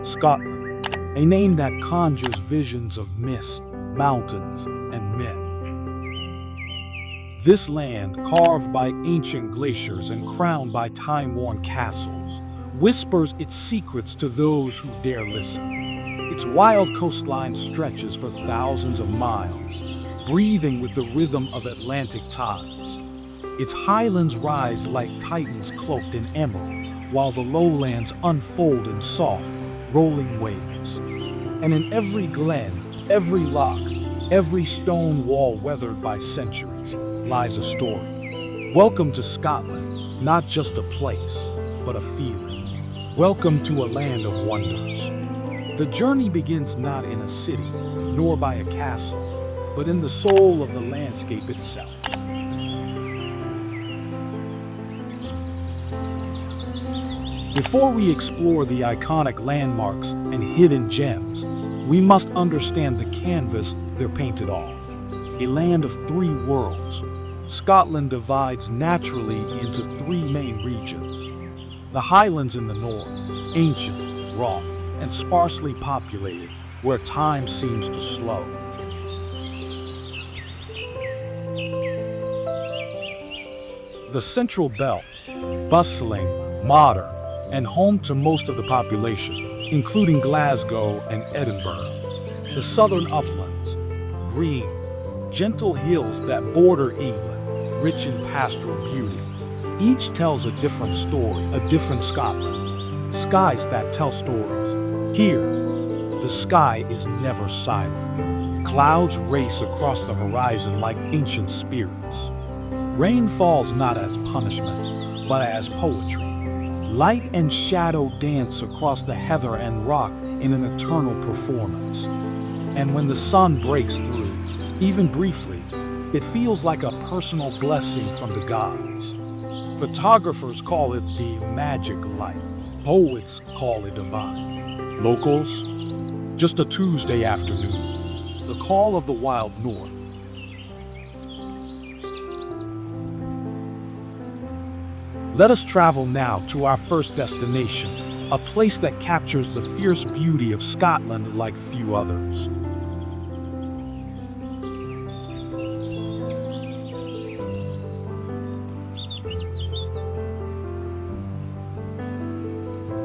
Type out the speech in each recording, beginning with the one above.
Scotland, a name that conjures visions of mist, mountains, and myth. This land, carved by ancient glaciers and crowned by time-worn castles, whispers its secrets to those who dare listen. Its wild coastline stretches for thousands of miles, breathing with the rhythm of Atlantic tides. Its highlands rise like titans cloaked in emerald, while the lowlands unfold in soft, rolling waves. And in every glen, every loch, every stone wall weathered by centuries, lies a story. Welcome to Scotland, not just a place, but a feeling. Welcome to a land of wonders. The journey begins not in a city, nor by a castle, but in the soul of the landscape itself. Before we explore the iconic landmarks and hidden gems, we must understand the canvas they're painted on. A land of three worlds, Scotland divides naturally into three main regions. The Highlands in the north, ancient, raw, and sparsely populated, where time seems to slow. The Central Belt, bustling, modern, and home to most of the population, including Glasgow and Edinburgh. The southern uplands, green, gentle hills that border England, rich in pastoral beauty. Each tells a different story, a different Scotland. Skies that tell stories. Here, the sky is never silent. Clouds race across the horizon like ancient spirits. Rain falls not as punishment, but as poetry. Light and shadow dance across the heather and rock in an eternal performance. And when the sun breaks through, even briefly, it feels like a personal blessing from the gods. Photographers call it the magic light. Poets call it divine. Locals, just a Tuesday afternoon. The call of the wild north. Let us travel now to our first destination, a place that captures the fierce beauty of Scotland like few others.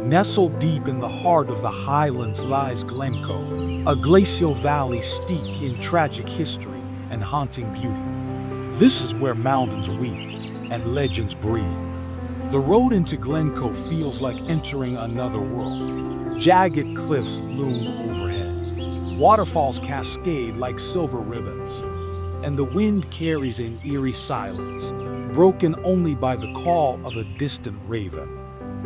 Nestled deep in the heart of the Highlands lies Glencoe, a glacial valley steeped in tragic history and haunting beauty. This is where mountains weep and legends breathe. The road into Glencoe feels like entering another world. Jagged cliffs loom overhead. Waterfalls cascade like silver ribbons. And the wind carries an eerie silence, broken only by the call of a distant raven.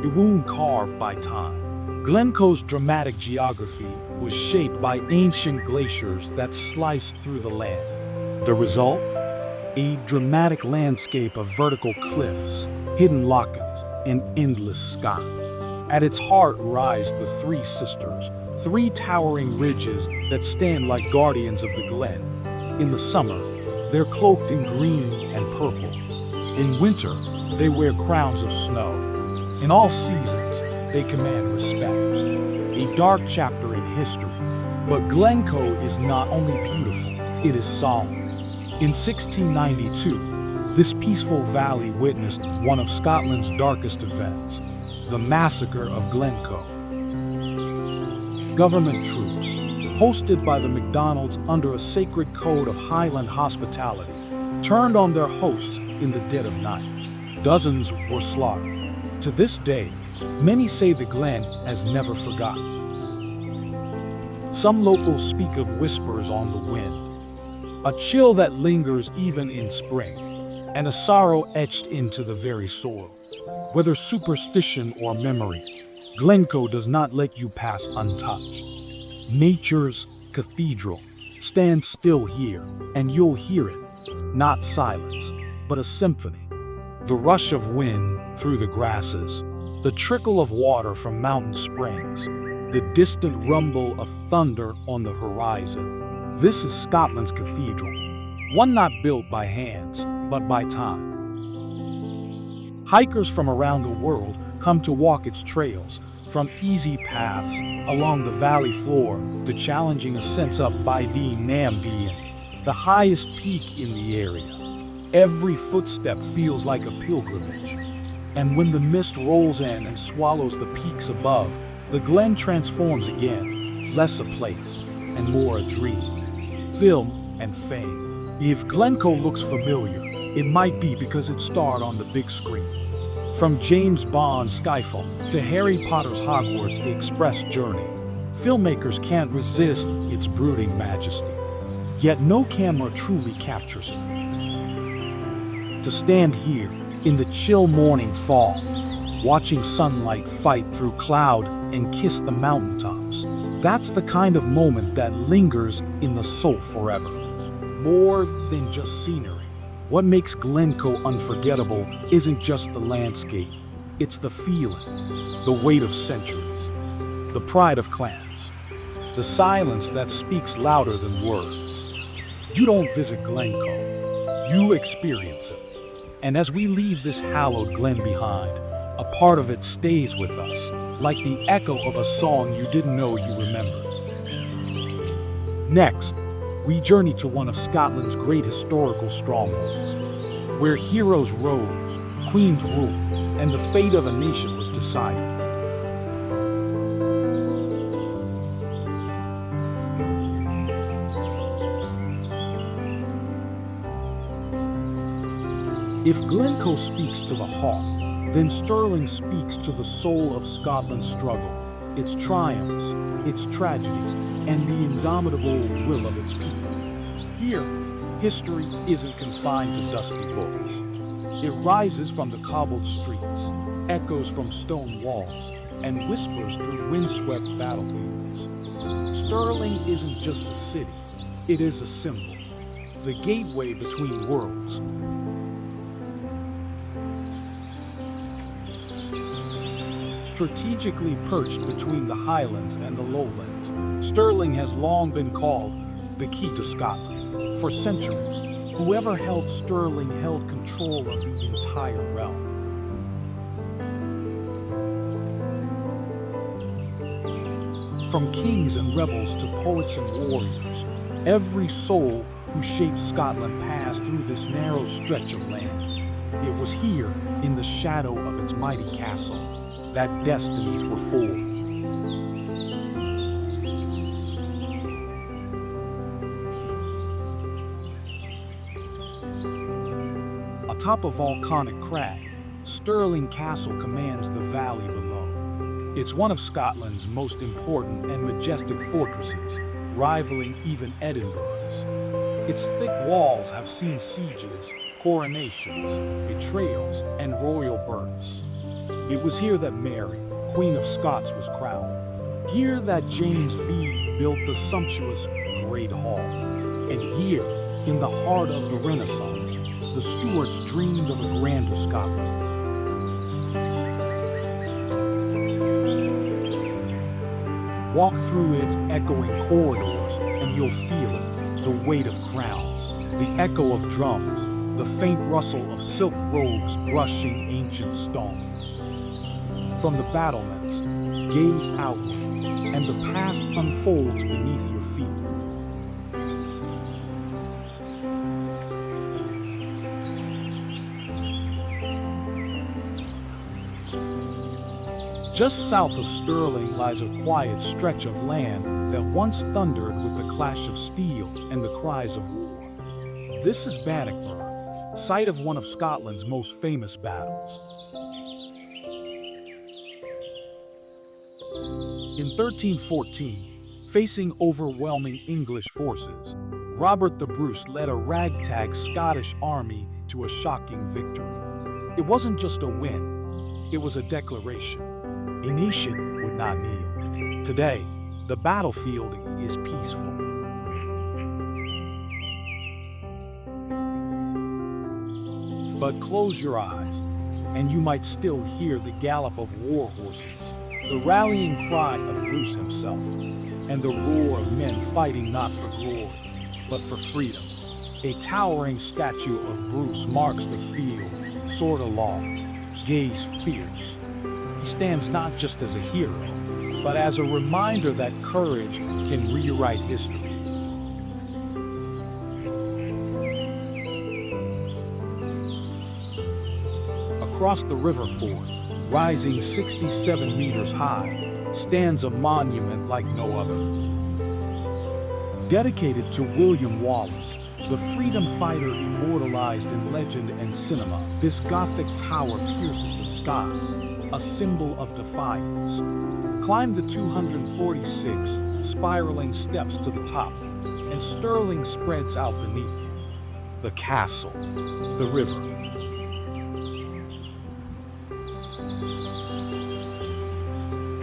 A wound carved by time. Glencoe's dramatic geography was shaped by ancient glaciers that sliced through the land. The result? A dramatic landscape of vertical cliffs, hidden lochs, and endless sky. At its heart rise the Three Sisters, three towering ridges that stand like guardians of the glen. In the summer, they're cloaked in green and purple. In winter, they wear crowns of snow. In all seasons, they command respect. A dark chapter in history, but Glencoe is not only beautiful, it is solemn. In 1692, this peaceful valley witnessed one of Scotland's darkest events, the massacre of Glencoe. Government troops, hosted by the MacDonalds under a sacred code of Highland hospitality, turned on their hosts in the dead of night. Dozens were slaughtered. To this day, many say the Glen has never forgotten. Some locals speak of whispers on the wind, a chill that lingers even in spring, and a sorrow etched into the very soil. Whether superstition or memory, Glencoe does not let you pass untouched. Nature's cathedral stands still here, and you'll hear it, not silence, but a symphony. The rush of wind through the grasses, the trickle of water from mountain springs, the distant rumble of thunder on the horizon. This is Scotland's cathedral, one not built by hands, but by time. Hikers from around the world come to walk its trails, From easy paths along the valley floor to challenging ascents up by the Nambian, the highest peak in the area. Every footstep feels like a pilgrimage. And when the mist rolls in and swallows the peaks above, the glen transforms again, less a place and more a dream. Film and fame. If Glencoe looks familiar, it might be because it starred on the big screen. From James Bond's Skyfall to Harry Potter's Hogwarts Express Journey, filmmakers can't resist its brooding majesty. Yet no camera truly captures it. To stand here in the chill morning fall, watching sunlight fight through cloud and kiss the mountaintops, that's the kind of moment that lingers in the soul forever. More than just scenery. What makes Glencoe unforgettable isn't just the landscape, it's the feeling, the weight of centuries, the pride of clans, the silence that speaks louder than words. You don't visit Glencoe, you experience it. And as we leave this hallowed glen behind, a part of it stays with us, like the echo of a song you didn't know you remembered. Next, we journey to one of Scotland's great historical strongholds, where heroes rose, queens ruled, and the fate of a nation was decided. If Glencoe speaks to the heart, then Stirling speaks to the soul of Scotland's struggle, its triumphs, its tragedies, and the indomitable will of its people. Here, history isn't confined to dusty books. It rises from the cobbled streets, echoes from stone walls, and whispers through windswept battlefields. Stirling isn't just a city, it is a symbol, the gateway between worlds. Strategically perched between the Highlands and the Lowlands, Stirling has long been called the key to Scotland. For centuries, whoever held Stirling held control of the entire realm. From kings and rebels to poets and warriors, every soul who shaped Scotland passed through this narrow stretch of land. It was here, in the shadow of its mighty castle, that destinies were forged. Atop a volcanic crag, Stirling Castle commands the valley below. It's one of Scotland's most important and majestic fortresses, rivaling even Edinburgh's. Its thick walls have seen sieges, coronations, betrayals, and royal births. It was here that Mary, Queen of Scots, was crowned. Here that James V built the sumptuous Great Hall. And here, in the heart of the Renaissance, the Stuarts dreamed of a grander Scotland. Walk through its echoing corridors and you'll feel it, the weight of crowns, the echo of drums, the faint rustle of silk robes brushing ancient stone. From the battlements, gaze outward, and the past unfolds beneath your feet. Just south of Stirling lies a quiet stretch of land that once thundered with the clash of steel and the cries of war. This is Bannockburn, site of one of Scotland's most famous battles. In 1314, facing overwhelming English forces, Robert the Bruce led a ragtag Scottish army to a shocking victory. It wasn't just a win, it was a declaration. A nation would not kneel. Today, the battlefield is peaceful. But close your eyes, and you might still hear the gallop of war horses, the rallying cry of Bruce himself, and the roar of men fighting not for glory, but for freedom. A towering statue of Bruce marks the field, sword aloft, gaze fierce. He stands not just as a hero, but as a reminder that courage can rewrite history. Across the River Forth, rising 67 meters high, stands a monument like no other. Dedicated to William Wallace, the freedom fighter immortalized in legend and cinema, this Gothic tower pierces the sky, a symbol of defiance. Climb the 246 spiraling steps to the top, and Stirling spreads out beneath you. The castle, the river.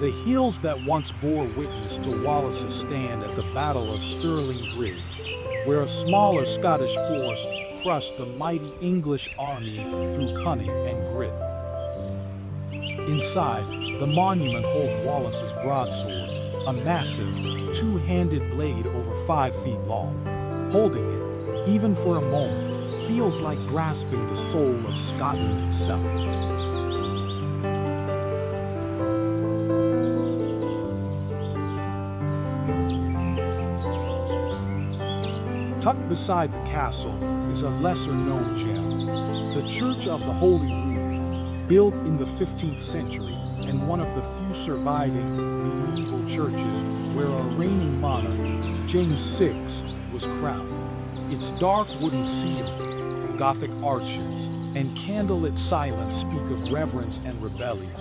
The hills that once bore witness to Wallace's stand at the Battle of Stirling Bridge, where a smaller Scottish force crushed the mighty English army through cunning and grit. Inside, the monument holds Wallace's broadsword, a massive, two-handed blade over 5 feet long. Holding it, even for a moment, feels like grasping the soul of Scotland itself. Tucked beside the castle is a lesser-known gem, the Church of the Holy Rood, built in the 15th century and one of the few surviving medieval churches where a reigning monarch, James VI, was crowned. Its dark wooden ceiling, Gothic arches, and candlelit silence speak of reverence and rebellion.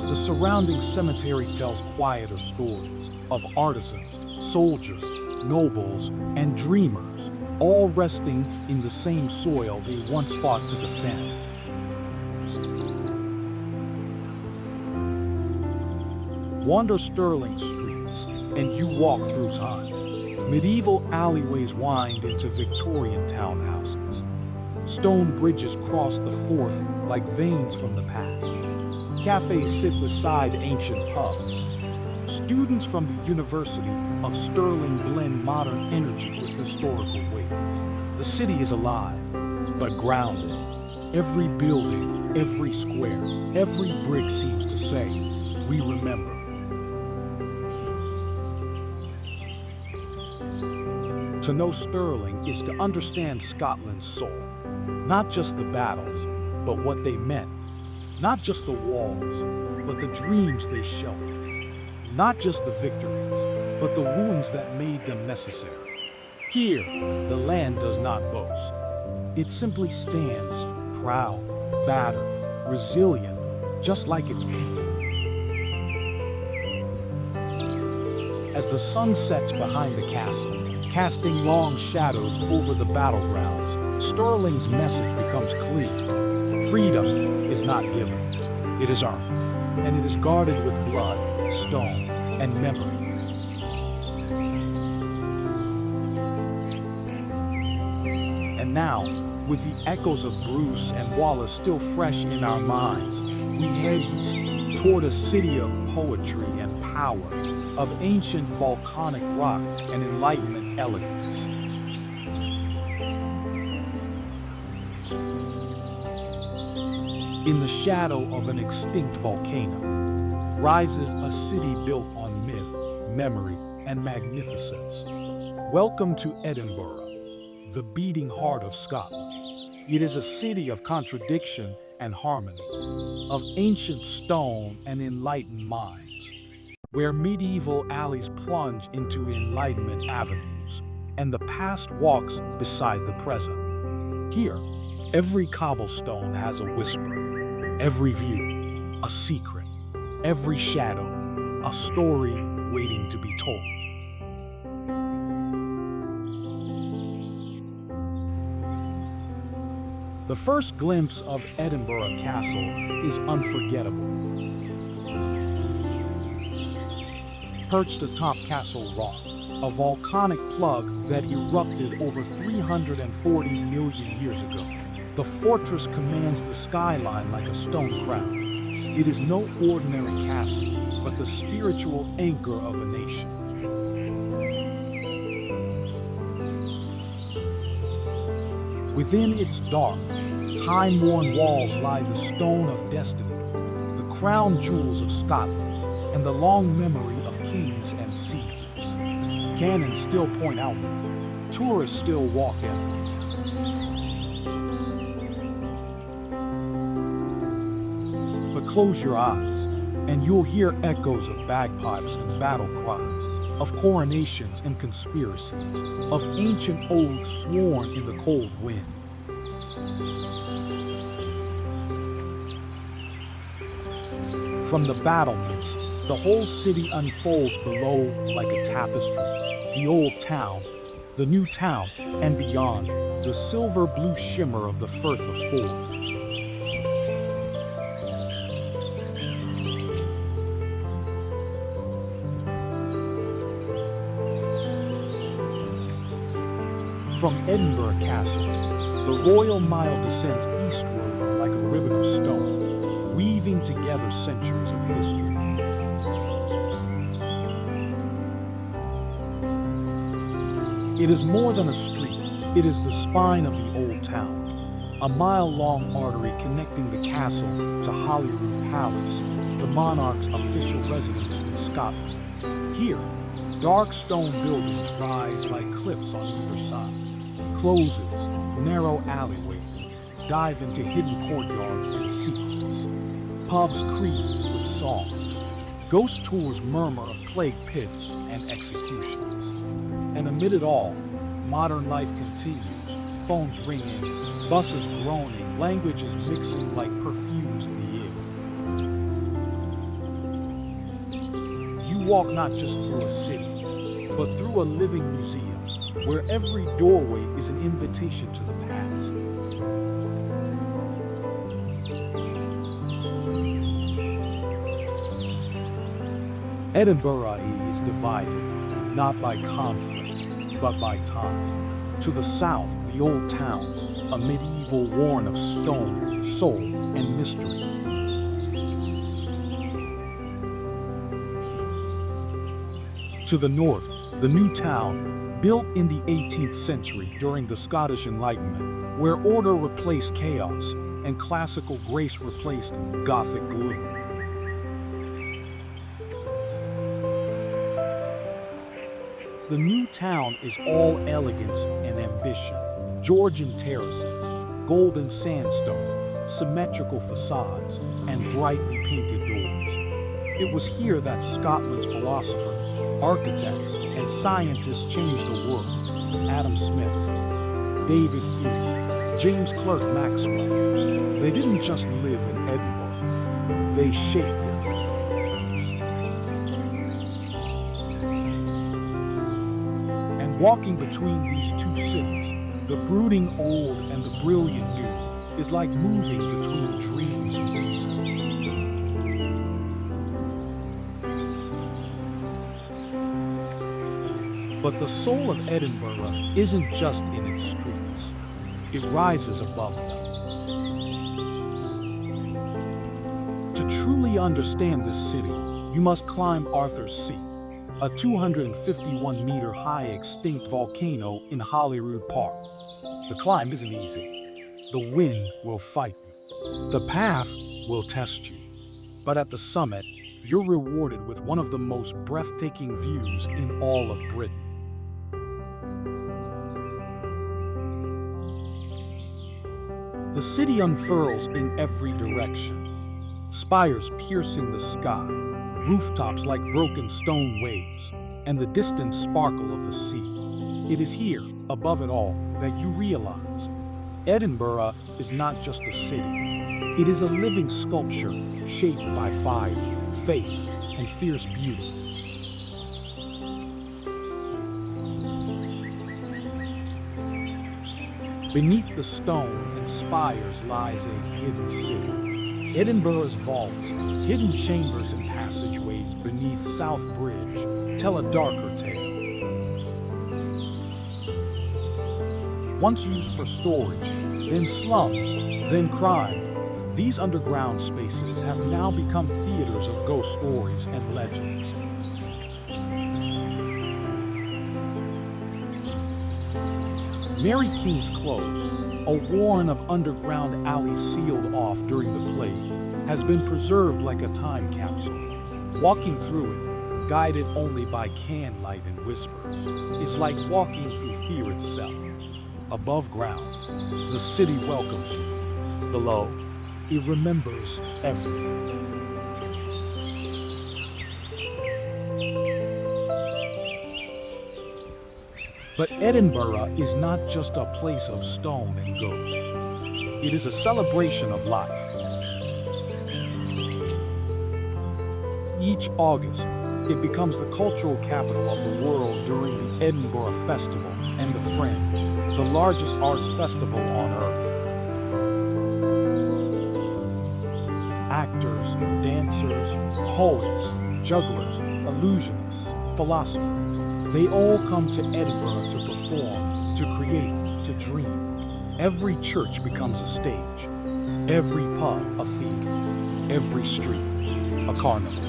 The surrounding cemetery tells quieter stories of artisans, soldiers, nobles, and dreamers, all resting in the same soil they once fought to defend. Wander Stirling streets, and you walk through time. Medieval alleyways wind into Victorian townhouses. Stone bridges cross the Forth like veins from the past. Cafes sit beside ancient pubs. Students from the University of Stirling blend modern energy with historical weight. The city is alive, but grounded. Every building, every square, every brick seems to say, "We remember." To know Stirling is to understand Scotland's soul. Not just the battles, but what they meant. Not just the walls, but the dreams they sheltered. Not just the victories, but the wounds that made them necessary. Here, the land does not boast. It simply stands, proud, battered, resilient, just like its people. As the sun sets behind the castle, casting long shadows over the battlegrounds, Stirling's message becomes clear. Freedom is not given, it is earned, and it is guarded with blood, stone, and memory. And now, with the echoes of Bruce and Wallace still fresh in our minds, we head east toward a city of poetry and power, of ancient volcanic rock and Enlightenment elegance. In the shadow of an extinct volcano, rises a city built on myth, memory, and magnificence. Welcome to Edinburgh, the beating heart of Scotland. It is a city of contradiction and harmony, of ancient stone and enlightened minds, where medieval alleys plunge into Enlightenment avenues, and the past walks beside the present. Here, every cobblestone has a whisper, every view, a secret, every shadow, a story waiting to be told. The first glimpse of Edinburgh Castle is unforgettable. Perched atop Castle Rock, a volcanic plug that erupted over 340 million years ago, the fortress commands the skyline like a stone crown. It is no ordinary castle, but the spiritual anchor of a nation. Within its dark, time-worn walls lie the stone of destiny, the crown jewels of Scotland, and the long memory of kings and sieges. Cannons still point outward. Tourists still walk in. But close your eyes, and you'll hear echoes of bagpipes and battle cries, of coronations and conspiracies, of ancient oaths sworn in the cold wind. From the battlements, the whole city unfolds below like a tapestry. The old town, the new town, and beyond, the silver-blue shimmer of the Firth of Forth. From Edinburgh Castle, the Royal Mile descends eastward like a ribbon of stone, weaving together centuries of history. It is more than a street, it is the spine of the old town, a mile-long artery connecting the castle to Holyrood Palace, the monarch's official residence in Scotland. Here, dark stone buildings rise like cliffs on either side. Closes, narrow alleyways, dive into hidden courtyards and secrets. Pubs creak with song. Ghost tours murmur of plague pits and executions. And amid it all, modern life continues. Phones ringing, buses groaning, languages mixing like perfumes in the air. You walk not just through a city, but through a living museum, where every doorway is an invitation to the past. Edinburgh is divided, not by conflict, but by time. To the south, the old town, a medieval warren of stone, soul, and mystery. To the north, the new town, built in the 18th century during the Scottish Enlightenment, where order replaced chaos and classical grace replaced Gothic gloom. The new town is all elegance and ambition. Georgian terraces, golden sandstone, symmetrical facades, and brightly painted doors. It was here that Scotland's philosophers, architects, and scientists changed the world. Adam Smith, David Hume, James Clerk Maxwell. They didn't just live in Edinburgh, they shaped it. Walking between these two cities, the brooding old and the brilliant new, is like moving between dreams and reason. But the soul of Edinburgh isn't just in its streets. It rises above them. To truly understand this city, you must climb Arthur's Seat, a 251-meter high extinct volcano in Holyrood Park. The climb isn't easy. The wind will fight you. The path will test you. But at the summit, you're rewarded with one of the most breathtaking views in all of Britain. The city unfurls in every direction. Spires piercing the sky, rooftops like broken stone waves, and the distant sparkle of the sea. It is here, above it all, that you realize Edinburgh is not just a city. It is a living sculpture shaped by fire, faith, and fierce beauty. Beneath the stone and spires lies a hidden city. Edinburgh's vaults, hidden chambers and passageways beneath South Bridge tell a darker tale. Once used for storage, then slums, then crime, these underground spaces have now become theaters of ghost stories and legends. Mary King's Close, a warren of underground alleys sealed off during the plague, has been preserved like a time capsule. Walking through it, guided only by candlelight and whispers, is like walking through fear itself. Above ground, the city welcomes you. Below, it remembers everything. But Edinburgh is not just a place of stone and ghosts. It is a celebration of life. Each August, it becomes the cultural capital of the world during the Edinburgh Festival and the Fringe, the largest arts festival on earth. Actors, dancers, poets, jugglers, illusionists, philosophers, they all come to Edinburgh to perform, to create, to dream. Every church becomes a stage, every pub a theater, every street a carnival.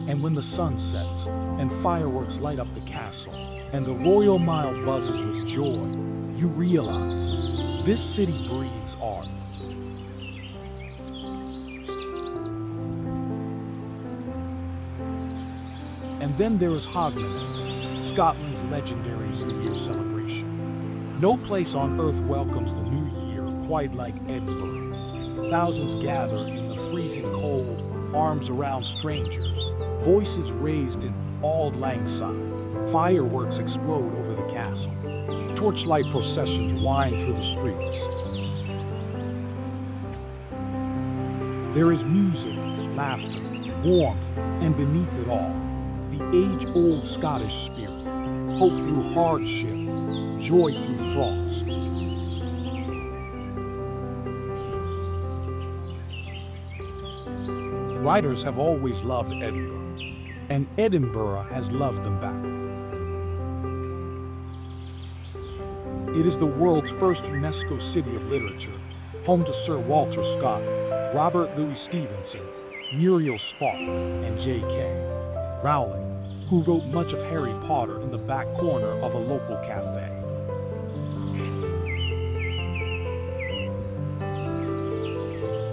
And when the sun sets and fireworks light up the castle and the Royal Mile buzzes with joy, you realize this city breathes art. And then there is Hogmanay, Scotland's legendary New Year celebration. No place on earth welcomes the new year quite like Edinburgh. Thousands gather in the freezing cold, arms around strangers, voices raised in Auld Lang Syne. Fireworks explode over the castle. Torchlight processions wind through the streets. There is music, laughter, warmth, and beneath it all, the age-old Scottish spirit. Hope through hardship, joy through frost. Writers have always loved Edinburgh, and Edinburgh has loved them back. It is the world's first UNESCO City of Literature, home to Sir Walter Scott, Robert Louis Stevenson, Muriel Spark, and J.K. Rowling, who wrote much of Harry Potter in the back corner of a local cafe.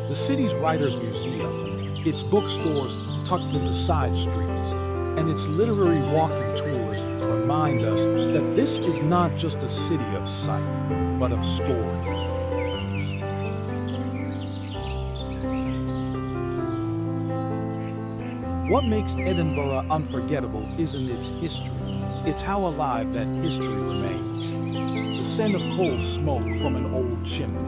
The city's Writers' Museum, its bookstores tucked into side streets, and its literary walking tours remind us that this is not just a city of sight, but of story. What makes Edinburgh unforgettable isn't its history, it's how alive that history remains. The scent of coal smoke from an old chimney,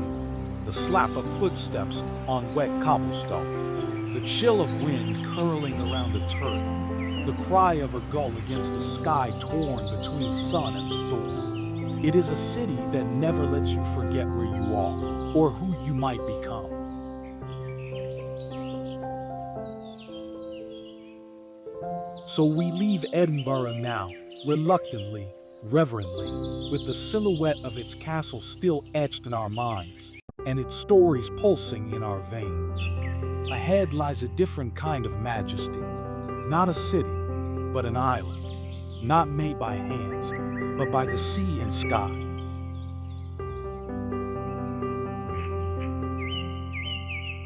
the slap of footsteps on wet cobblestone, the chill of wind curling around a turret, the cry of a gull against the sky torn between sun and storm. It is a city that never lets you forget where you are or who you might become. So we leave Edinburgh now, reluctantly, reverently, with the silhouette of its castle still etched in our minds, and its stories pulsing in our veins. Ahead lies a different kind of majesty, not a city, but an island, not made by hands, but by the sea and sky.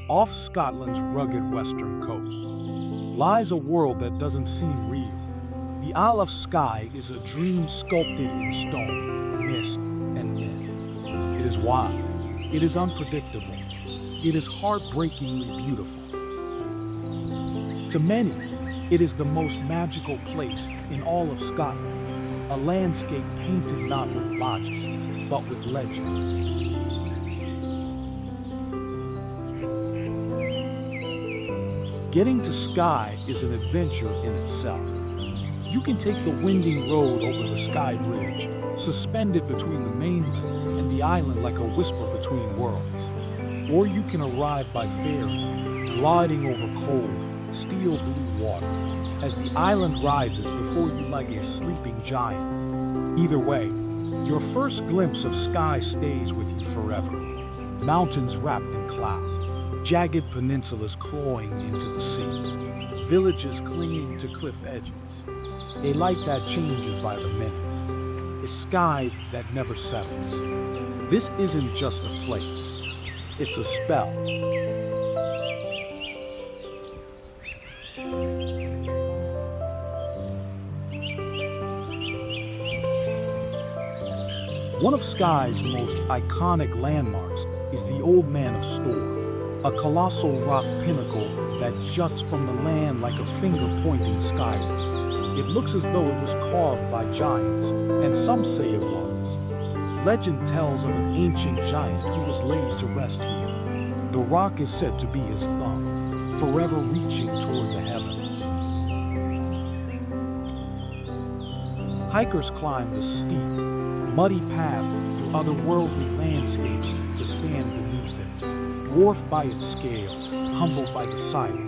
Off Scotland's rugged western coast lies a world that doesn't seem real. The Isle of Skye is a dream sculpted in stone, mist, and myth. It is wild, it is unpredictable, it is heartbreakingly beautiful. To many, it is the most magical place in all of Scotland, a landscape painted not with logic, but with legend. Getting to Skye is an adventure in itself. You can take the winding road over the Skye Bridge, suspended between the mainland and the island like a whisper between worlds. Or you can arrive by ferry, gliding over cold, steel blue water, as the island rises before you like a sleeping giant. Either way, your first glimpse of Skye stays with you forever. Mountains wrapped in cloud, jagged peninsulas clawing into the sea, villages clinging to cliff edges, a light that changes by the minute, a sky that never settles. This isn't just a place, it's a spell. One of Skye's most iconic landmarks is the Old Man of Storr, a colossal rock pinnacle that juts from the land like a finger pointing skyward. It looks as though it was carved by giants, and some say it was. Legend tells of an ancient giant who was laid to rest here. The rock is said to be his thumb, forever reaching toward the heavens. Hikers climb the steep, muddy path through otherworldly landscapes to stand beneath it, dwarfed by its scale, humbled by the silence.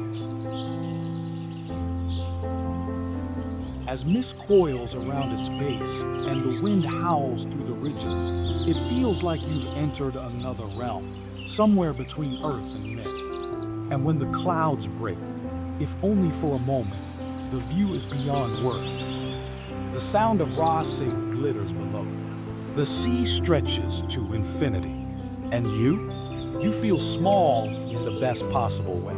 As mist coils around its base and the wind howls through the ridges, it feels like you've entered another realm, somewhere between earth and myth. And when the clouds break, if only for a moment, the view is beyond words. The sound of racing glitters below. The sea stretches to infinity. And you feel small in the best possible way.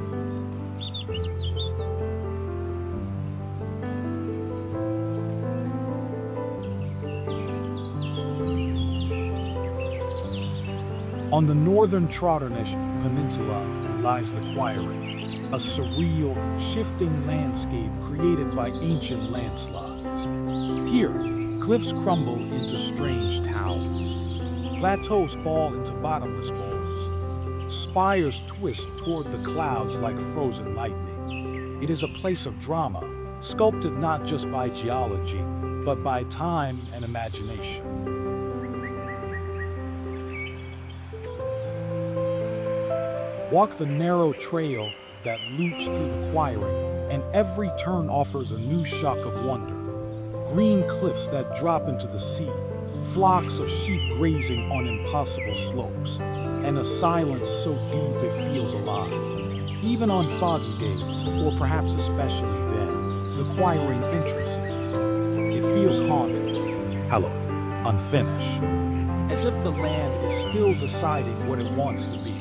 On the northern Trotternish Peninsula lies the Quarry, a surreal, shifting landscape created by ancient landslides. Here, cliffs crumble into strange towers. Plateaus fall into bottomless bowls. Spires twist toward the clouds like frozen lightning. It is a place of drama, sculpted not just by geology, but by time and imagination. Walk the narrow trail that loops through the Quarry, and every turn offers a new shock of wonder. Green cliffs that drop into the sea, flocks of sheep grazing on impossible slopes, and a silence so deep it feels alive. Even on foggy days, or perhaps especially then, the Quarry entrances. It feels haunted, hallowed, unfinished, as if the land is still deciding what it wants to be.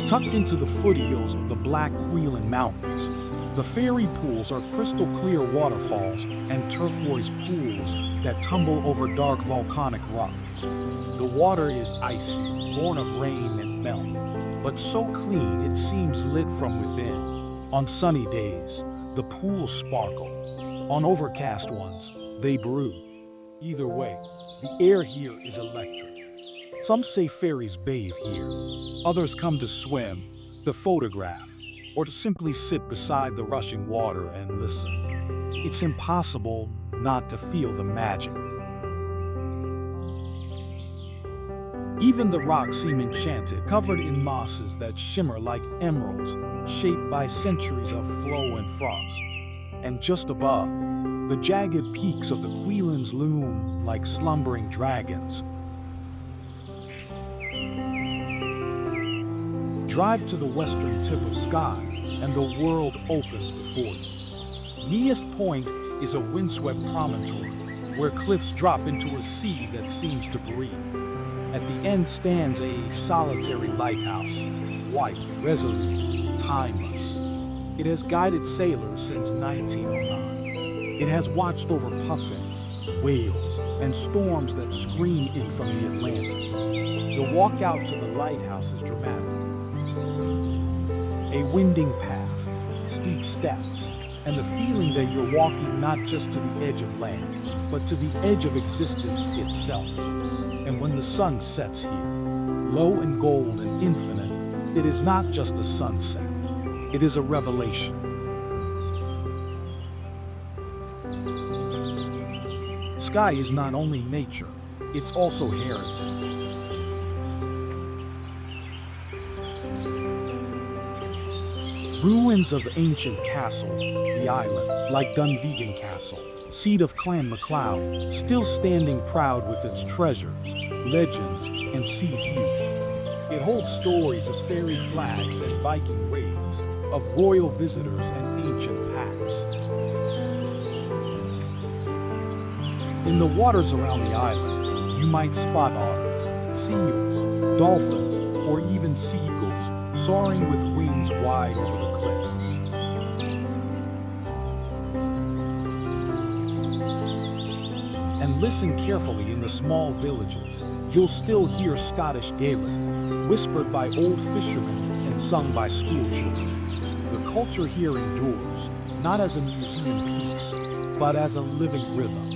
Tucked into the foothills of the Black Whelan Mountains, the fairy pools are crystal clear waterfalls and turquoise pools that tumble over dark volcanic rock. The water is icy, born of rain and melt, but so clean it seems lit from within. On sunny days, the pools sparkle. On overcast ones, they brew. Either way, the air here is electric. Some say fairies bathe here. Others come to swim, to photograph, or to simply sit beside the rushing water and listen. It's impossible not to feel the magic. Even the rocks seem enchanted, covered in mosses that shimmer like emeralds, shaped by centuries of flow and frost. And just above, the jagged peaks of the Highlands loom like slumbering dragons. Drive to the western tip of Skye, and the world opens before you. Nearest point is a windswept promontory, where cliffs drop into a sea that seems to breathe. At the end stands a solitary lighthouse, white, resolute, timeless. It has guided sailors since 1909. It has watched over puffins, whales, and storms that scream in from the Atlantic. The walk out to the lighthouse is dramatic. A winding path, steep steps, and the feeling that you're walking not just to the edge of land, but to the edge of existence itself. And when the sun sets here, low and gold and infinite, it is not just a sunset, it is a revelation. Skye is not only nature, it's also heritage. Ruins of ancient castle, the island, like Dunnottar Castle, seat of Clan MacLeod, still standing proud with its treasures, legends, and sea views. It holds stories of fairy flags and Viking raids, of royal visitors and ancient pacts. In the waters around the island, you might spot otters, seals, dolphins, or even seagulls soaring with wings wide over the cliffs. And listen carefully in the small villages. You'll still hear Scottish Gaelic, whispered by old fishermen and sung by schoolchildren. The culture here endures, not as a museum piece, but as a living rhythm.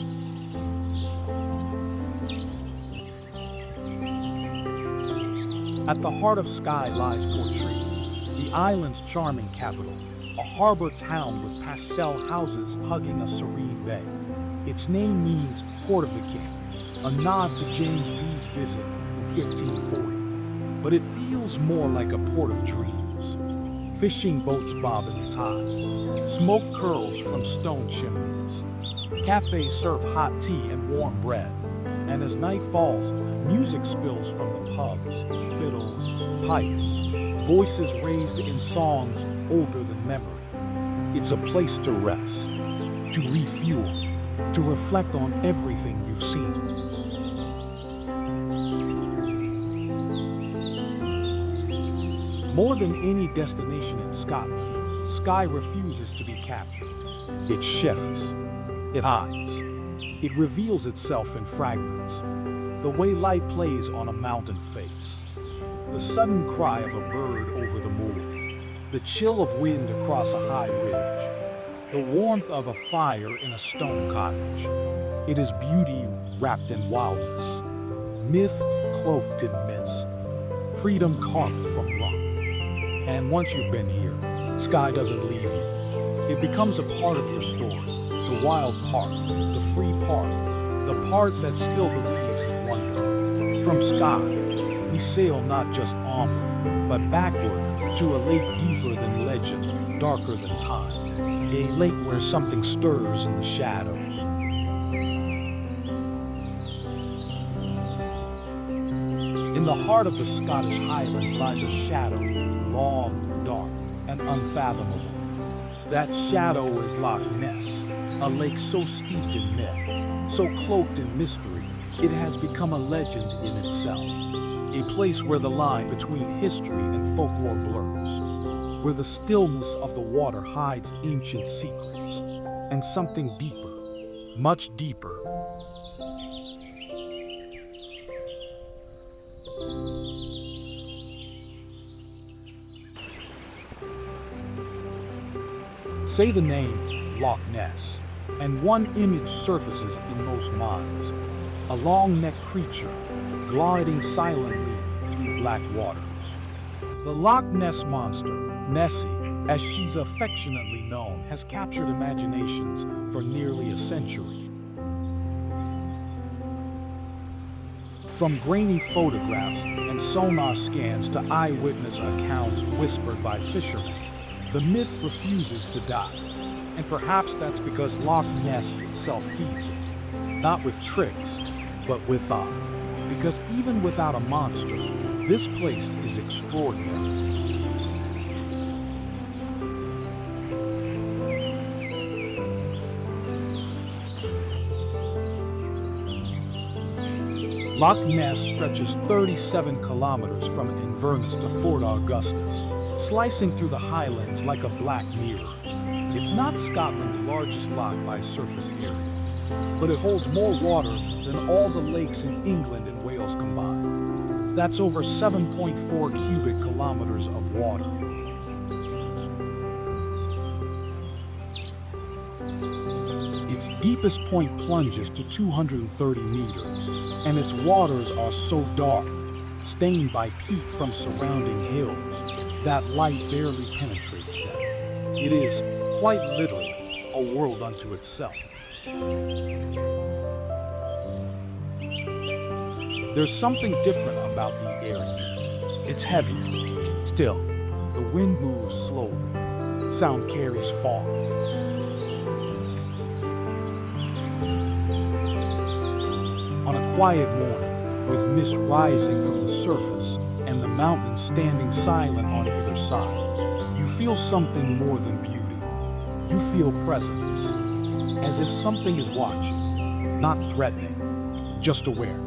At the heart of Skye lies Portree, the island's charming capital, a harbor town with pastel houses hugging a serene bay. Its name means Port of the King, a nod to James V's visit in 1540. But it feels more like a port of dreams. Fishing boats bob in the tide, smoke curls from stone chimneys, cafes serve hot tea and warm bread, and as night falls, music spills from the pubs, fiddles, pipes, voices raised in songs older than memory. It's a place to rest, to refuel, to reflect on everything you've seen. More than any destination in Scotland, Skye refuses to be captured. It shifts, it hides, it reveals itself in fragments. The way light plays on a mountain face, the sudden cry of a bird over the moor, the chill of wind across a high ridge, the warmth of a fire in a stone cottage. It is beauty wrapped in wildness, myth cloaked in mist, freedom carved from rock. And once you've been here, Skye doesn't leave you. It becomes a part of your story, the wild part, the free part, the part that still believes in wonder. From Skye, we sail not just onward, but backward to a lake deeper than legend, darker than time. A lake where something stirs in the shadows. In the heart of the Scottish Highlands lies a shadow, long, dark, and unfathomable. That shadow is Loch Ness, a lake so steeped in myth, so cloaked in mystery, it has become a legend in itself. A place where the line between history and folklore blurs, where the stillness of the water hides ancient secrets, and something deeper, much deeper. Say the name Loch Ness, and one image surfaces in most minds. A long-necked creature, gliding silently through black waters. The Loch Ness Monster, Nessie, as she's affectionately known, has captured imaginations for nearly a century. From grainy photographs and sonar scans to eyewitness accounts whispered by fishermen, the myth refuses to die. And perhaps that's because Loch Ness itself feeds it. Not with tricks, but with awe. Because even without a monster, this place is extraordinary. Loch Ness stretches 37 kilometers from Inverness to Fort Augustus, slicing through the Highlands like a black mirror. It's not Scotland's largest loch by surface area, but it holds more water than all the lakes in England and Wales combined. That's over 7.4 cubic kilometers of water. Its deepest point plunges to 230 meters, and its waters are so dark, stained by peat from surrounding hills, that light barely penetrates them. It is, quite literally, a world unto itself. There's something different about the air here. It's heavier. Still, the wind moves slowly. Sound carries far. On a quiet morning, with mist rising from the surface and the mountains standing silent on either side. You feel something more than beauty. You feel presence, as if something is watching, not threatening, just aware.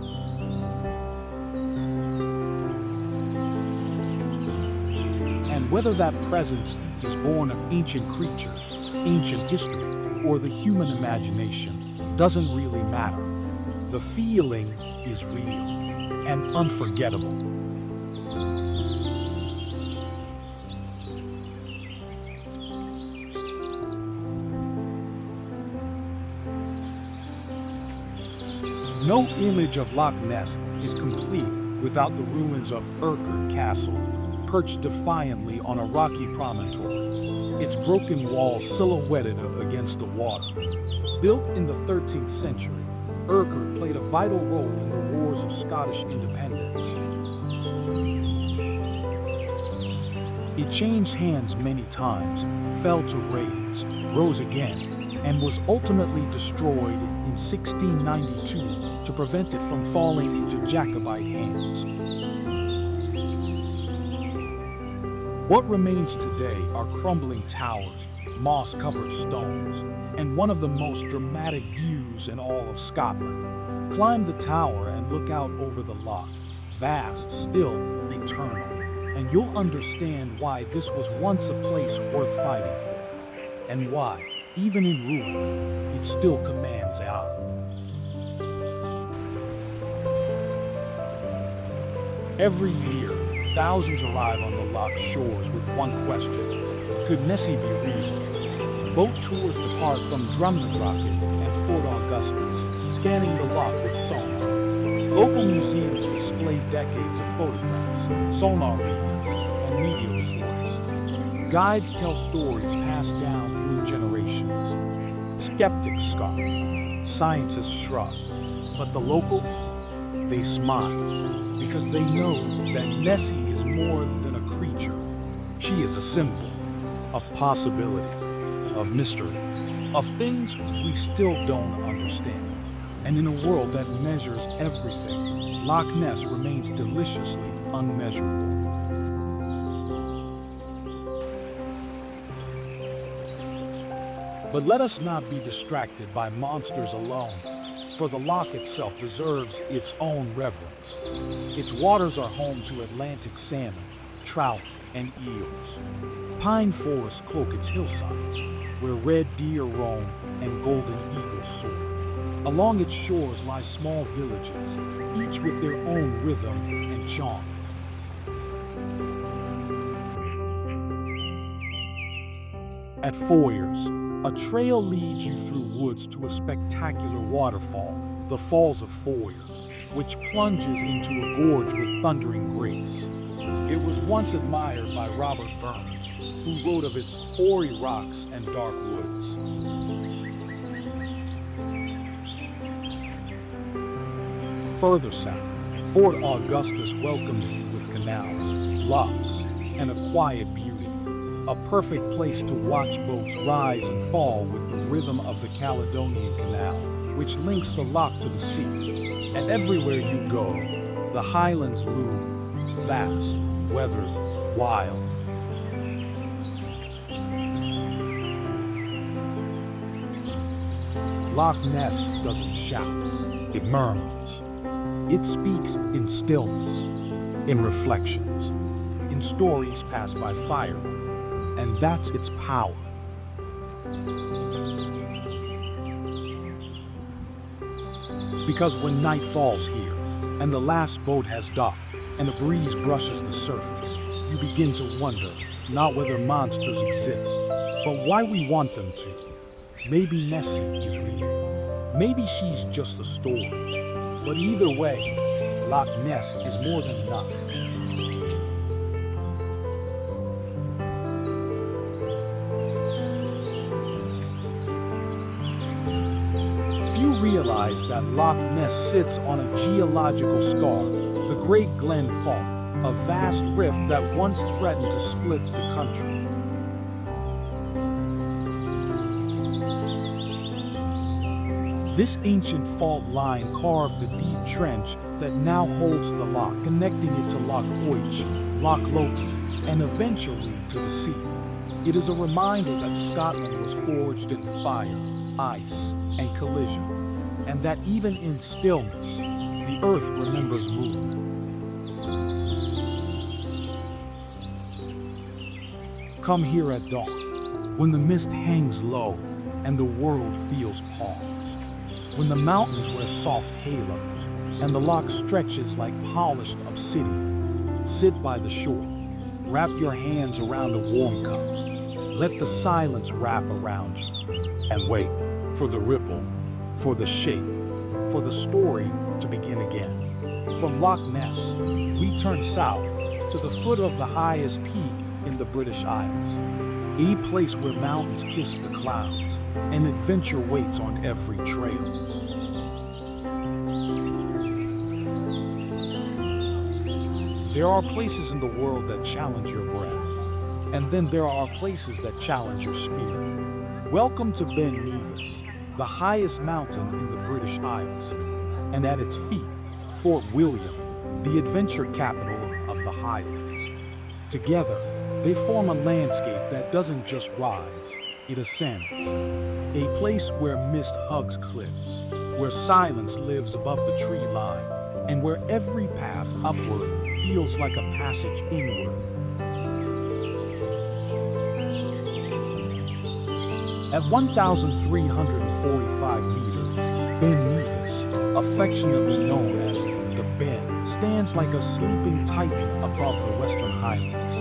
And whether that presence is born of ancient creatures, ancient history, or the human imagination, doesn't really matter. The feeling is real and unforgettable. No image of Loch Ness is complete without the ruins of Dunnottar Castle, perched defiantly on a rocky promontory, its broken walls silhouetted against the water. Built in the 13th century, Dunnottar played a vital role in the wars of Scottish independence. It changed hands many times, fell to raids, rose again, and was ultimately destroyed in 1692 to prevent it from falling into Jacobite hands. What remains today are crumbling towers, moss-covered stones, and one of the most dramatic views in all of Scotland. Climb the tower and look out over the loch, vast, still, eternal, and you'll understand why this was once a place worth fighting for, and why, even in ruin, it still commands awe. Every year, thousands arrive on the loch shores with one question: could Nessie be real? Boat tours depart from Dunnottar and Fort Augustus, scanning the loch with sonar. Local museums display decades of photographs, sonar readings, and media reports. Guides tell stories passed down through generations. Skeptics scoff, scientists shrug, but the locals, they smile, because they know that Nessie is more than a creature. She is a symbol of possibility, of mystery, of things we still don't understand. And in a world that measures everything, Loch Ness remains deliciously unmeasurable. But let us not be distracted by monsters alone, for the loch itself deserves its own reverence. Its waters are home to Atlantic salmon, trout, and eels. Pine forests cloak its hillsides, where red deer roam and golden eagles soar. Along its shores lie small villages, each with their own rhythm and charm. At Foyers, a trail leads you through woods to a spectacular waterfall, the Falls of Foyers, which plunges into a gorge with thundering grace. It was once admired by Robert Burns, who wrote of its hoary rocks and dark woods. Further south, Fort Augustus welcomes you with canals, lochs, and a quiet beauty. A perfect place to watch boats rise and fall with the rhythm of the Caledonian Canal, which links the loch to the sea. And everywhere you go, the Highlands loom, vast, weathered, wild. Loch Ness doesn't shout, it murmurs. It speaks in stillness, in reflections, in stories passed by firemen. And that's its power. Because when night falls here, and the last boat has docked, and a breeze brushes the surface, you begin to wonder not whether monsters exist, but why we want them to. Maybe Nessie is real. Maybe she's just a story. But either way, Loch Ness is more than enough. Realize that Loch Ness sits on a geological scar, the Great Glen Fault, a vast rift that once threatened to split the country. This ancient fault line carved the deep trench that now holds the loch, connecting it to Loch Oich, Loch Lochy, and eventually to the sea. It is a reminder that Scotland was forged in fire, ice, and collision, and that even in stillness, the earth remembers movement. Come here at dawn, when the mist hangs low and the world feels paused, when the mountains wear soft halos and the loch stretches like polished obsidian. Sit by the shore, wrap your hands around a warm cup, let the silence wrap around you, and wait for the ripple, for the shake, for the story to begin again. From Loch Ness, we turn south to the foot of the highest peak in the British Isles, a place where mountains kiss the clouds and adventure waits on every trail. There are places in the world that challenge your breath, and then there are places that challenge your spirit. Welcome to Ben Nevis, the highest mountain in the British Isles, and at its feet, Fort William, the adventure capital of the Highlands. Together, they form a landscape that doesn't just rise, it ascends. A place where mist hugs cliffs, where silence lives above the tree line, and where every path upward feels like a passage inward. At 1,345 meters, Ben Nevis, affectionately known as the Ben, stands like a sleeping titan above the Western Highlands.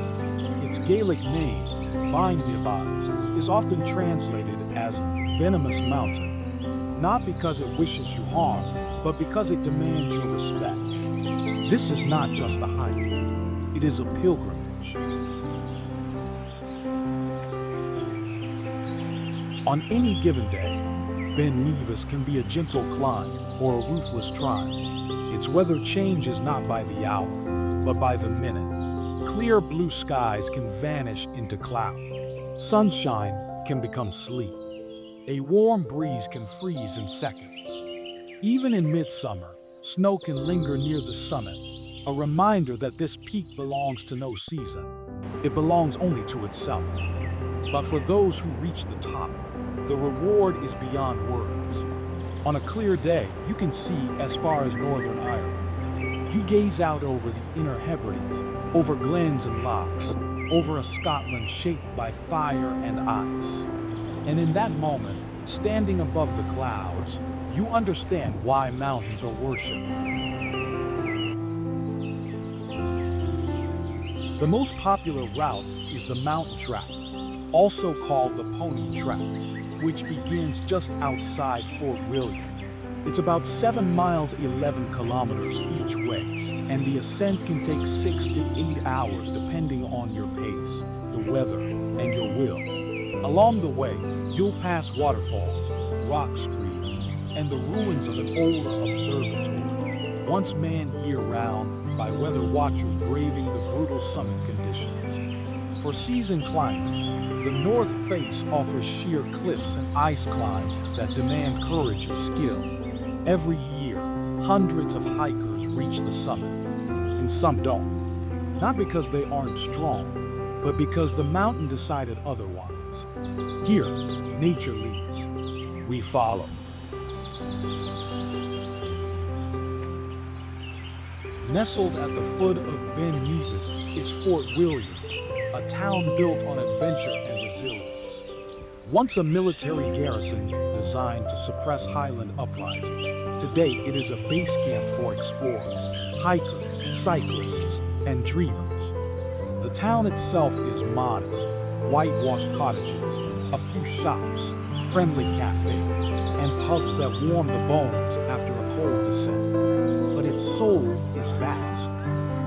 Its Gaelic name, Beinn Nevis, is often translated as venomous mountain, not because it wishes you harm, but because it demands your respect. This is not just a hike, it is a pilgrimage. On any given day, Ben Nevis can be a gentle climb or a ruthless triumph. Its weather changes not by the hour, but by the minute. Clear blue skies can vanish into cloud. Sunshine can become sleet. A warm breeze can freeze in seconds. Even in midsummer, snow can linger near the summit, a reminder that this peak belongs to no season. It belongs only to itself. But for those who reach the top, the reward is beyond words. On a clear day, you can see as far as Northern Ireland. You gaze out over the Inner Hebrides, over glens and lochs, over a Scotland shaped by fire and ice. And in that moment, standing above the clouds, you understand why mountains are worshipped. The most popular route is the mountain track, also called the pony track, which begins just outside Fort William. It's about 7 miles 11 kilometers each way, and the ascent can take 6 to 8 hours depending on your pace, the weather, and your will. Along the way, you'll pass waterfalls, rock screens, and the ruins of an old observatory, once manned year-round by weather watchers braving the brutal summit conditions. For seasoned climbers, the North Face offers sheer cliffs and ice climbs that demand courage and skill. Every year, hundreds of hikers reach the summit, and some don't. Not because they aren't strong, but because the mountain decided otherwise. Here, nature leads. We follow. Nestled at the foot of Ben Nevis is Fort William, a town built on adventure and resilience. Once a military garrison designed to suppress Highland uprisings, today it is a base camp for explorers, hikers, cyclists, and dreamers. The town itself is modest, whitewashed cottages, a few shops, friendly cafes, and pubs that warm the bones after a cold descent. But its soul is vast.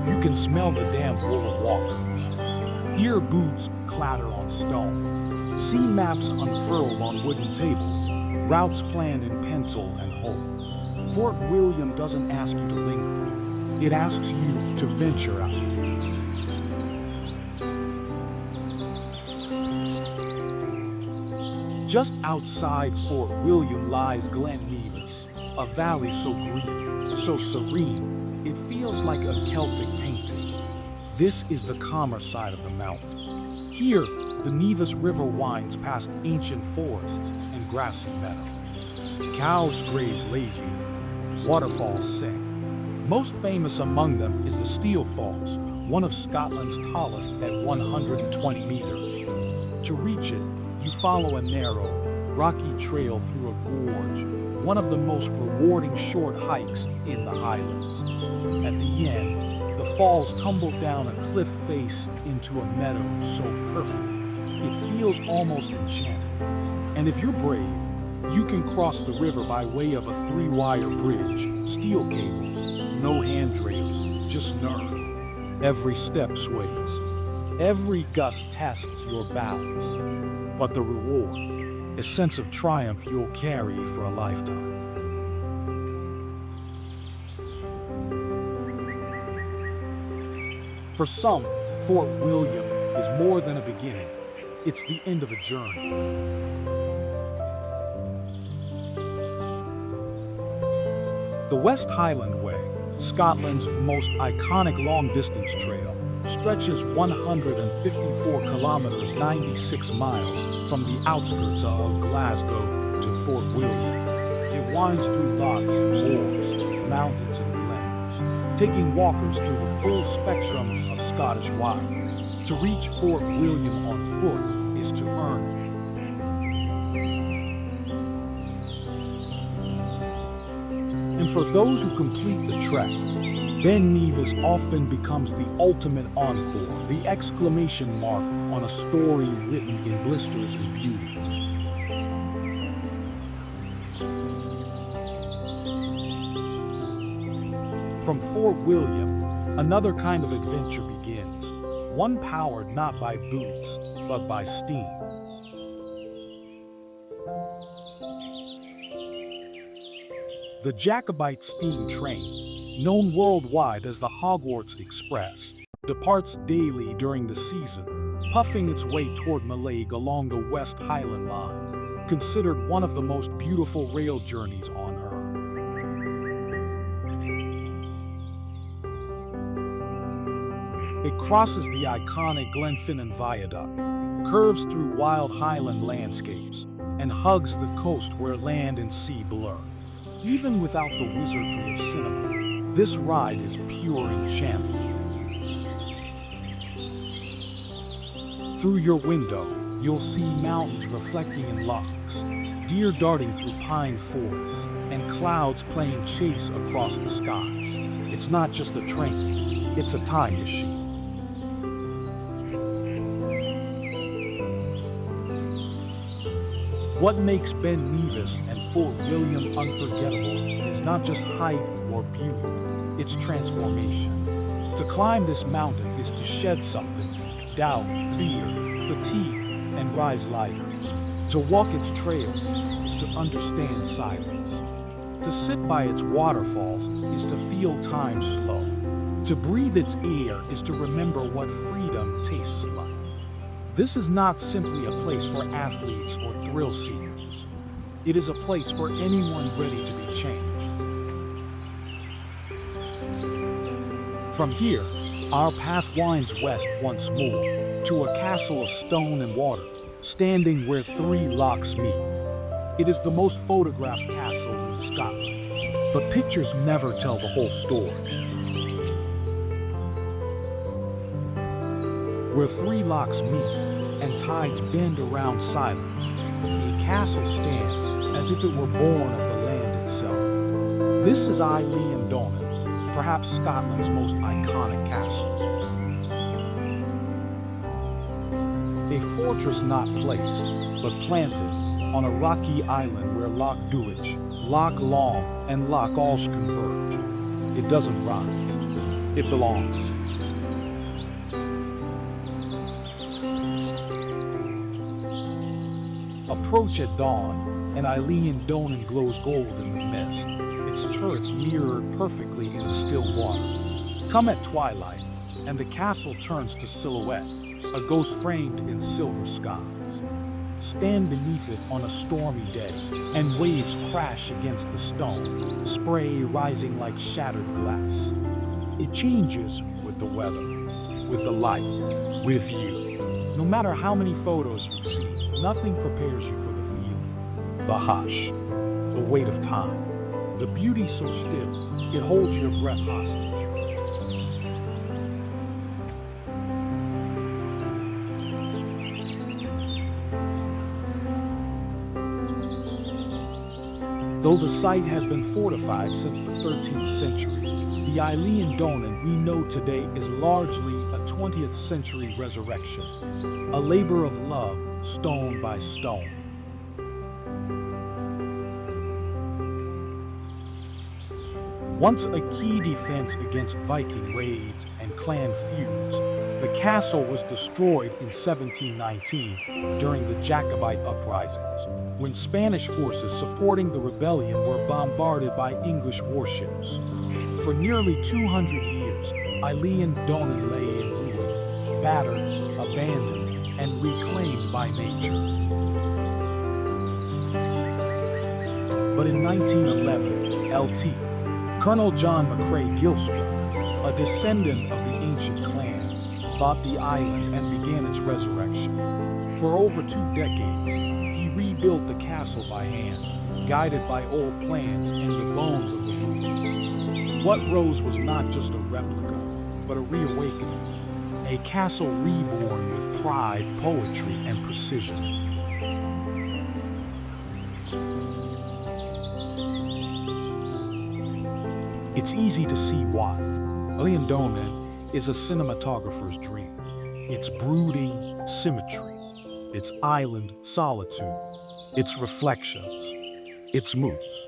You can smell the damp wool of walkers. Hear boots clatter on stone. See maps unfurled on wooden tables, routes planned in pencil and hope. Fort William doesn't ask you to linger. It asks you to venture out. Just outside Fort William lies Glen Nevis, a valley so green, so serene, it feels like a Celtic painting. This is the calmer side of the mountain. Here, the Nevis River winds past ancient forests and grassy meadows. Cows graze lazily, waterfalls sing. Most famous among them is the Steel Falls, one of Scotland's tallest at 120 meters. To reach it, you follow a narrow, rocky trail through a gorge, one of the most rewarding short hikes in the Highlands. At the end, the falls tumble down a cliff face into a meadow so perfect, it feels almost enchanted. And if you're brave, you can cross the river by way of a 3-wire bridge, steel cables, no handrails, just nerve. Every step sways. Every gust tests your balance. But the reward, a sense of triumph you'll carry for a lifetime. For some, Fort William is more than a beginning. It's the end of a journey. The West Highland Way, Scotland's most iconic long-distance trail, stretches 154 kilometers, 96 miles from the outskirts of Glasgow to Fort William. It winds through lochs and moors, mountains and glens, taking walkers through the full spectrum of Scottish wild. To reach Fort William on foot is to earn it. And for those who complete the trek, Ben Nevis often becomes the ultimate encore, the exclamation mark on a story written in blisters and beauty. From Fort William, another kind of adventure begins, one powered not by boots, but by steam. The Jacobite steam train, known worldwide as the Hogwarts Express, departs daily during the season, puffing its way toward Mallaig along the West Highland Line, considered one of the most beautiful rail journeys on Earth. It crosses the iconic Glenfinnan Viaduct, curves through wild Highland landscapes, and hugs the coast where land and sea blur. Even without the wizardry of cinema, this ride is pure enchantment. Through your window, you'll see mountains reflecting in lochs, deer darting through pine forests, and clouds playing chase across the sky. It's not just a train, it's a time machine. What makes Ben Nevis and Fort William unforgettable is not just height or beauty, it's transformation. To climb this mountain is to shed something, doubt, fear, fatigue, and rise lighter. To walk its trails is to understand silence. To sit by its waterfalls is to feel time slow. To breathe its air is to remember what freedom tastes like. This is not simply a place for athletes or thrill seekers. It is a place for anyone ready to be changed. From here, our path winds west once more to a castle of stone and water, standing where 3 lochs meet. It is the most photographed castle in Scotland, but pictures never tell the whole story. Where 3 lochs meet and tides bend around silence, a castle stands as if it were born of the land itself. This is Isle of Skye, perhaps Scotland's most iconic castle. A fortress not placed, but planted on a rocky island where Loch Duich, Loch Long, and Loch Alsh converge. It doesn't rise, it belongs. Approach at dawn, and Isle Donan glows gold in the mist, its turrets mirrored perfectly in the still water. Come at twilight, and the castle turns to silhouette, a ghost framed in silver skies. stand beneath it on a stormy day, and waves crash against the stone, spray rising like shattered glass. It changes with the weather, with the light, with you. No matter how many photos you've seen, nothing prepares you for the feeling. The hush, the weight of time, the beauty so still, it holds your breath hostage. Though the site has been fortified since the 13th century, the Eilean Donan we know today is largely a 20th century resurrection, a labor of love, stone by stone. Once a key defense against Viking raids and clan feuds, the castle was destroyed in 1719 during the Jacobite uprisings, when Spanish forces supporting the rebellion were bombarded by English warships. For nearly 200 years, Eilean Donan lay in ruin, battered, abandoned, and reclaimed by nature. But in 1911, Lt. Colonel John McCrae Gilstrap, a descendant of the ancient clan, bought the island and began its resurrection. For over 2 decades, he rebuilt the castle by hand, guided by old plans and the bones of the ruins. What rose was not just a replica, but a reawakening, a castle reborn with pride, poetry, and precision. It's easy to see why. Eilean Donan is a cinematographer's dream. Its brooding symmetry, its island solitude, its reflections, its moods.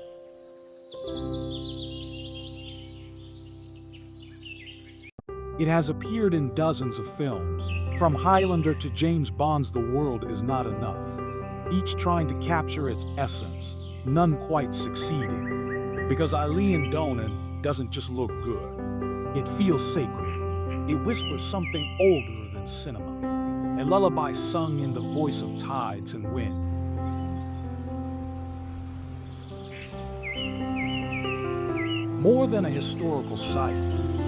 It has appeared in dozens of films, from Highlander to James Bond's The World Is Not Enough, each trying to capture its essence, none quite succeeding. Because Eilean Donan doesn't just look good, it feels sacred. It whispers something older than cinema, a lullaby sung in the voice of tides and wind. More than a historical site,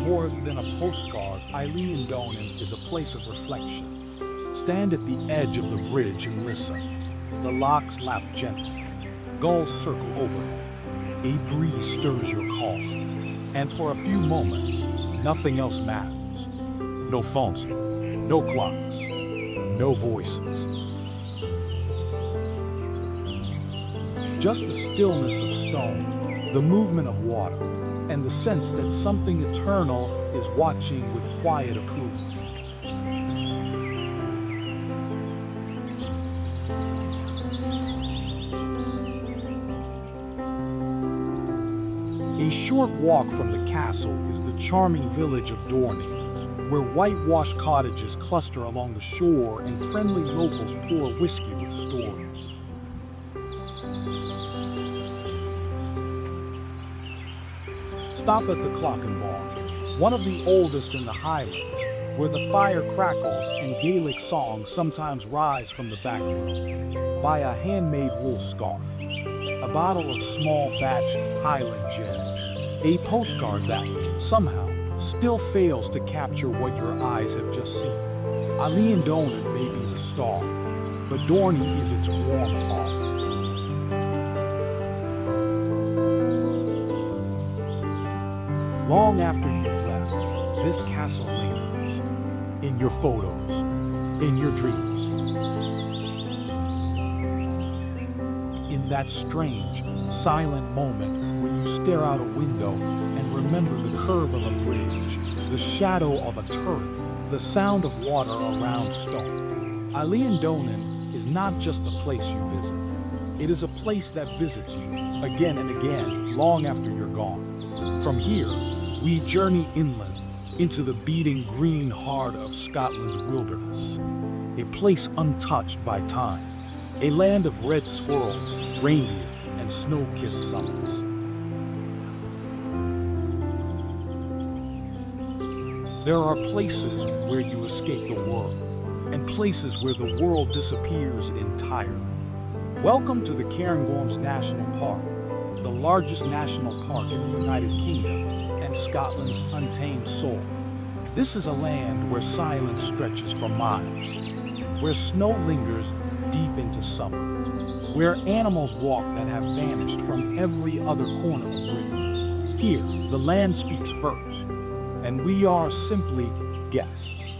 more than a postcard, Eilean Donan is a place of reflection. Stand at the edge of the bridge and listen. The lochs lap gently, gulls circle overhead, a breeze stirs your call, and for a few moments, nothing else matters. No phones, no clocks, no voices. Just the stillness of stone, the movement of water, and the sense that something eternal is watching with quiet approval. A short walk from the castle is the charming village of Dorney, where whitewashed cottages cluster along the shore and friendly locals pour whiskey with stories. Stop at the Clock and Bar, one of the oldest in the Highlands, where the fire crackles and Gaelic songs sometimes rise from the back room. Buy a handmade wool scarf, a bottle of small batch Highland gin, a postcard that, somehow, still fails to capture what your eyes have just seen. Eilean Donan may be the star, but Dorney is its warm heart. Long after you've left, this castle lingers, in your photos, in your dreams. In that strange, silent moment when you stare out a window and remember the curve of a bridge, the shadow of a turret, the sound of water around stone. Eilean Donan is not just a place you visit. It is a place that visits you again and again, long after you're gone. From here, we journey inland into the beating green heart of Scotland's wilderness, a place untouched by time, a land of red squirrels, reindeer, and snow-kissed summits. There are places where you escape the world, and places where the world disappears entirely. Welcome to the Cairngorms National Park, the largest national park in the United Kingdom and Scotland's untamed soul. This is a land where silence stretches for miles, where snow lingers deep into summer, where animals walk that have vanished from every other corner of Britain. Here, the land speaks first, and we are simply guests.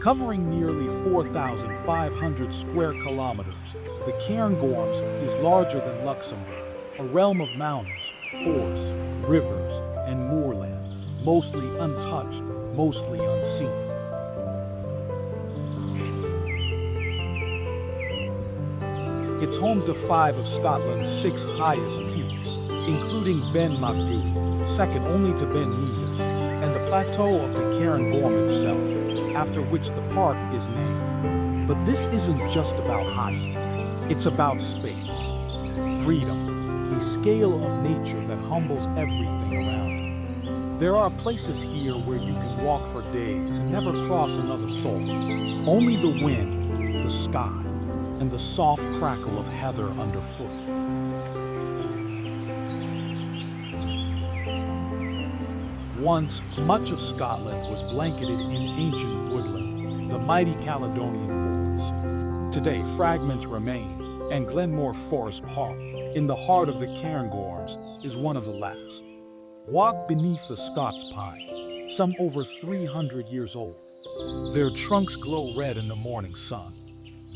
Covering nearly 4,500 square kilometers, the Cairngorms is larger than Luxembourg, a realm of mountains, forests, rivers, and moorland, mostly untouched, mostly unseen. It's home to 5 of Scotland's 6 highest peaks, including Ben Macdui, second only to Ben Nevis, and the plateau of the Cairngorm itself, after which the park is named. But this isn't just about height, it's about space, freedom, a scale of nature that humbles everything around you. There are places here where you can walk for days and never cross another soul. Only the wind, the sky, and the soft crackle of heather underfoot. Once, much of Scotland was blanketed in ancient woodland, the mighty Caledonian forest. Today, fragments remain, and Glenmore Forest Park, in the heart of the Cairngorms, is one of the last. Walk beneath the Scots pine, some over 300 years old. Their trunks glow red in the morning sun.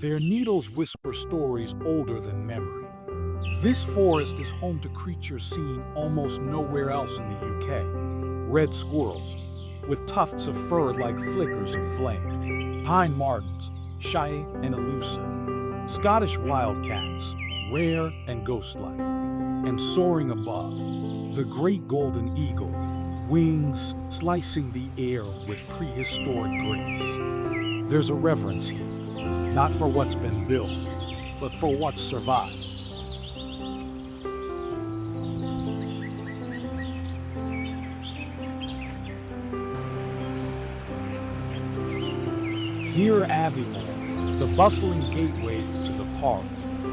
Their needles whisper stories older than memory. This forest is home to creatures seen almost nowhere else in the UK. Red squirrels, with tufts of fur like flickers of flame, pine martens, shy and elusive, Scottish wildcats, rare and ghost-like, and soaring above, the great golden eagle, wings slicing the air with prehistoric grace. There's a reverence here, not for what's been built, but for what's survived. Near Aviemore, the bustling gateway to the park,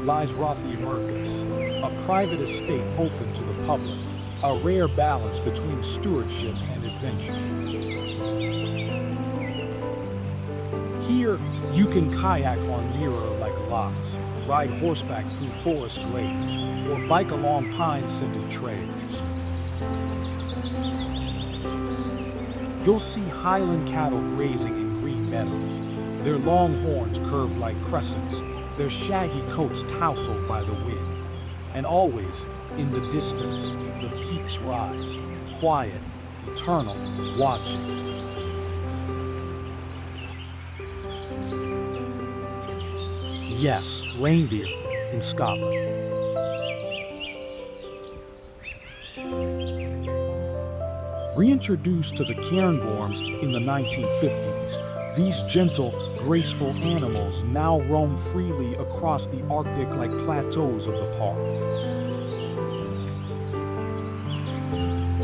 lies Rothiemurchus, a private estate open to the public, a rare balance between stewardship and adventure. Here, you can kayak on mirror-like lochs, ride horseback through forest glades, or bike along pine-scented trails. You'll see Highland cattle grazing in green meadows, their long horns curved like crescents, their shaggy coats tousled by the wind. And always, in the distance, the peaks rise, quiet, eternal, watching. Yes, reindeer in Scotland. Reintroduced to the Cairngorms in the 1950s, these gentle, graceful animals now roam freely across the Arctic-like plateaus of the park.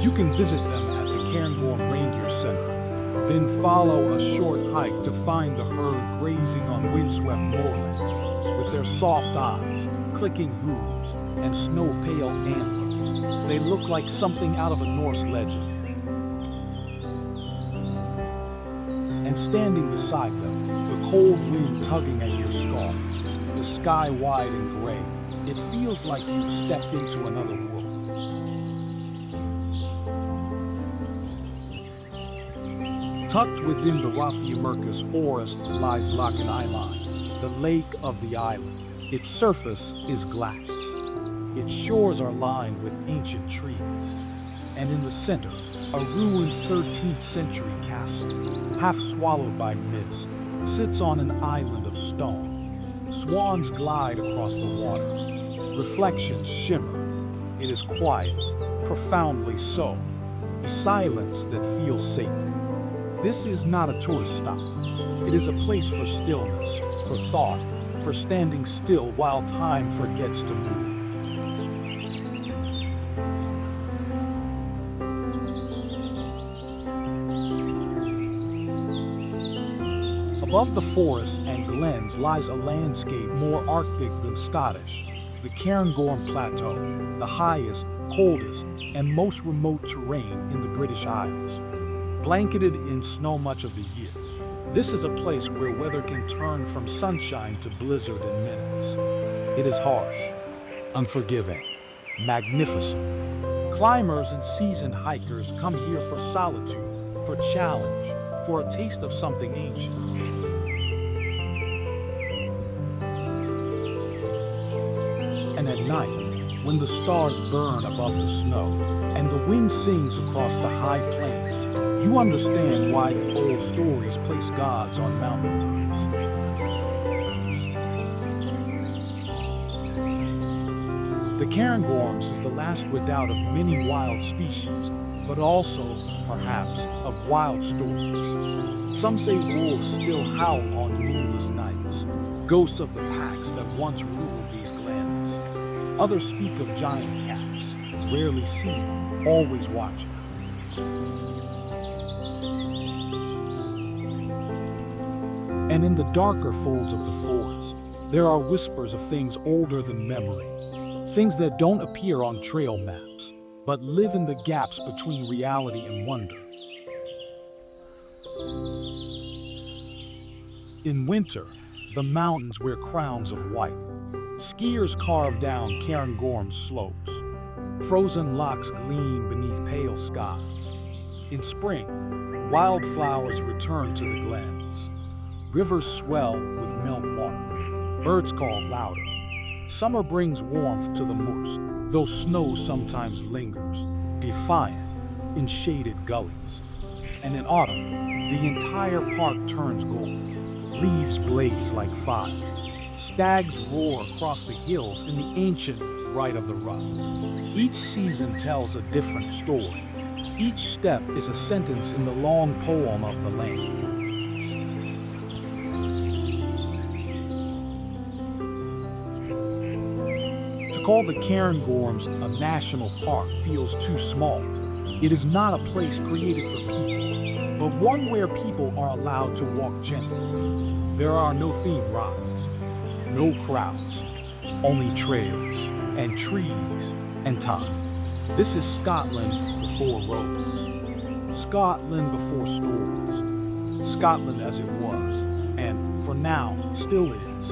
You can visit them at the Cairngorm Reindeer Center, then follow a short hike to find the herd grazing on windswept moorland. With their soft eyes, clicking hooves, and snow-pale antlers, they look like something out of a Norse legend. And standing beside them, the cold wind tugging at your scarf, the sky wide and gray, it feels like you've stepped into another world. Tucked within the Rothiemurchus forest lies Loch Island, the lake of the island. Its surface is glass. Its shores are lined with ancient trees. And in the center, a ruined 13th century castle, half swallowed by mist, sits on an island of stone. Swans glide across the water. Reflections shimmer. It is quiet, profoundly so. A silence that feels sacred. This is not a tourist stop. It is a place for stillness, for thought, for standing still while time forgets to move. Above the forests and glens lies a landscape more Arctic than Scottish, the Cairngorm Plateau, the highest, coldest, and most remote terrain in the British Isles. Blanketed in snow much of the year, this is a place where weather can turn from sunshine to blizzard in minutes. It is harsh, unforgiving, magnificent. Climbers and seasoned hikers come here for solitude, for challenge, for a taste of something ancient. And at night, when the stars burn above the snow and the wind sings across the high plains, you understand why the old stories place gods on mountaintops. The Cairngorms is the last redoubt of many wild species, but also, perhaps, of wild stories. Some say wolves still howl on moonless nights, ghosts of the packs that once ruled these glens. Others speak of giant cats, rarely seen, always watching. And in the darker folds of the forest, there are whispers of things older than memory, things that don't appear on trail maps, but live in the gaps between reality and wonder. In winter, the mountains wear crowns of white. Skiers carve down Cairngorm slopes. Frozen lochs gleam beneath pale skies. In spring, wildflowers return to the glens. Rivers swell with meltwater. Birds call louder. Summer brings warmth to the moors, though snow sometimes lingers, defiant, in shaded gullies. And in autumn, the entire park turns gold. Leaves blaze like fire. Stags roar across the hills in the ancient rite of the rut. Each season tells a different story. Each step is a sentence in the long poem of the land. To call the Cairngorms a national park feels too small. It is not a place created for people, but one where people are allowed to walk gently. There are no theme rides, no crowds, only trails and trees and time. This is Scotland before roads, Scotland before stories, Scotland as it was, and for now, still is.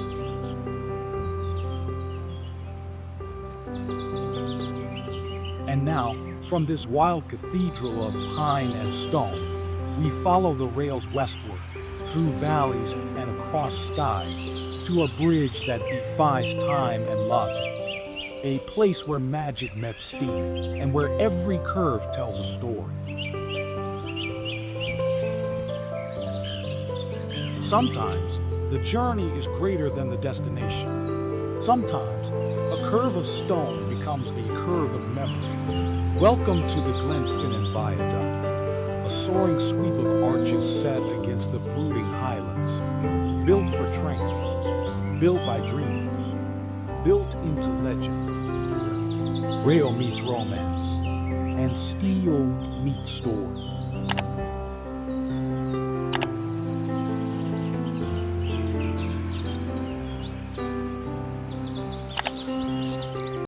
And now, from this wild cathedral of pine and stone, we follow the rails westward, through valleys and across skies, to a bridge that defies time and logic. A place where magic met steam, and where every curve tells a story. Sometimes, the journey is greater than the destination. Sometimes, a curve of stone becomes a curve of memory. Welcome to the Glenfinnan Viaduct, a soaring sweep of arches set against the brooding Highlands, built for trains, built by dreamers, built into legend. Rail meets romance, and steel meets story.